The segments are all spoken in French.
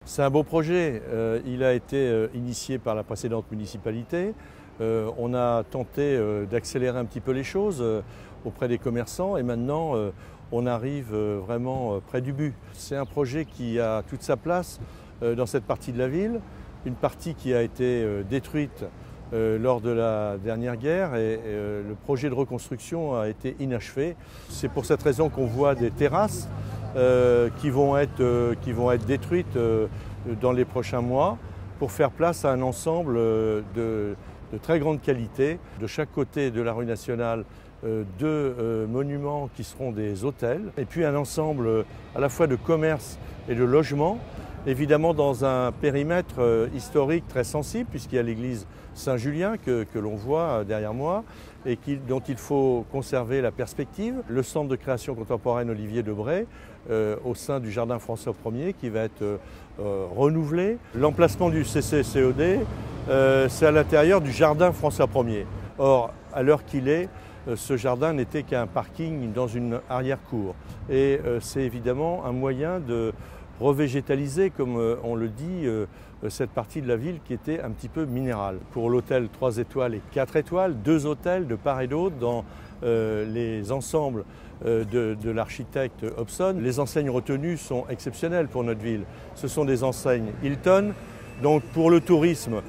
C'est un beau projet. Il a été initié par la précédente municipalité. On a tenté d'accélérer un petit peu les choses auprès des commerçants et maintenant on arrive vraiment près du but. C'est un projet qui a toute sa place dans cette partie de la ville, une partie qui a été détruite lors de la dernière guerre et le projet de reconstruction a été inachevé. C'est pour cette raison qu'on voit des terrasses qui vont être détruites dans les prochains mois pour faire place à un ensemble de très grande qualité. De chaque côté de la rue nationale, deux monuments qui seront des hôtels et puis un ensemble à la fois de commerce et de logement, évidemment dans un périmètre historique très sensible puisqu'il y a l'église Saint-Julien que l'on voit derrière moi et dont il faut conserver la perspective. Le centre de création contemporaine Olivier Debray au sein du jardin François Ier qui va être renouvelé. L'emplacement du CCCED, c'est à l'intérieur du jardin François Ier. Or, à l'heure qu'il est, ce jardin n'était qu'un parking dans une arrière-cour. Et c'est évidemment un moyen de revégétaliser, comme on le dit, cette partie de la ville qui était un petit peu minérale. Pour l'hôtel 3 étoiles et 4 étoiles, deux hôtels de part et d'autre dans les ensembles de l'architecte Hobson. Les enseignes retenues sont exceptionnelles pour notre ville. Ce sont des enseignes Hilton. Donc pour le tourisme,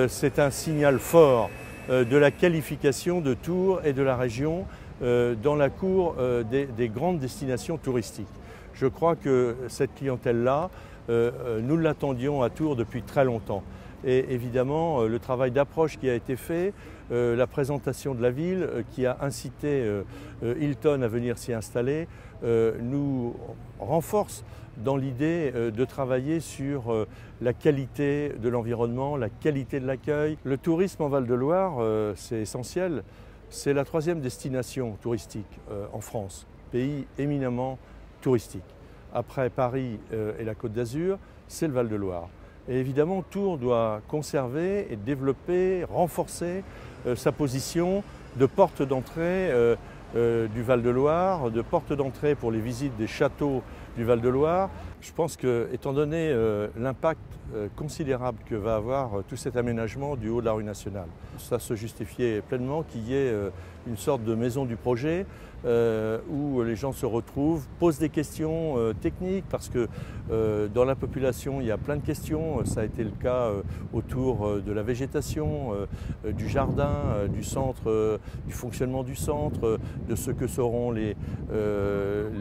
c'est un signal fort de la qualification de Tours et de la région dans la cour des grandes destinations touristiques. Je crois que cette clientèle-là, nous l'attendions à Tours depuis très longtemps. Et évidemment, le travail d'approche qui a été fait, la présentation de la ville qui a incité Hilton à venir s'y installer, nous renforce dans l'idée de travailler sur la qualité de l'environnement, la qualité de l'accueil. Le tourisme en Val-de-Loire, c'est essentiel. C'est la troisième destination touristique en France, pays éminemment touristique. Après Paris et la Côte d'Azur, c'est le Val-de-Loire. Et évidemment, Tours doit conserver et développer, renforcer sa position de porte d'entrée du Val-de-Loire, de porte d'entrée pour les visites des châteaux du Val-de-Loire. Je pense que, étant donné l'impact considérable que va avoir tout cet aménagement du haut de la rue nationale, ça se justifiait pleinement qu'il y ait une sorte de maison du projet où les gens se retrouvent, posent des questions techniques parce que dans la population il y a plein de questions. Ça a été le cas autour de la végétation, du jardin, du centre, du fonctionnement du centre, de ce que seront les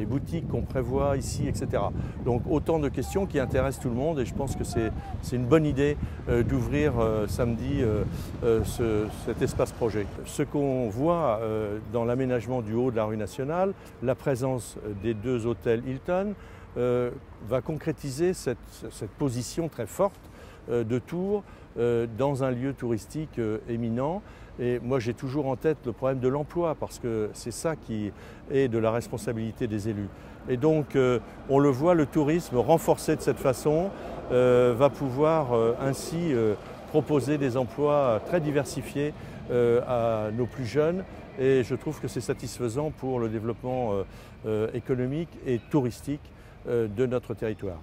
boutiques qu'on prévoit ici, etc. Donc autant de questions qui intéressent tout le monde et je pense que c'est une bonne idée d'ouvrir samedi cet espace projet. Ce qu'on voit dans l'aménagement du haut de la rue nationale, la présence des deux hôtels Hilton va concrétiser cette position très forte de Tours dans un lieu touristique éminent. Et moi j'ai toujours en tête le problème de l'emploi parce que c'est ça qui est de la responsabilité des élus. Et donc on le voit, le tourisme renforcé de cette façon va pouvoir ainsi proposer des emplois très diversifiés à nos plus jeunes et je trouve que c'est satisfaisant pour le développement économique et touristique de notre territoire.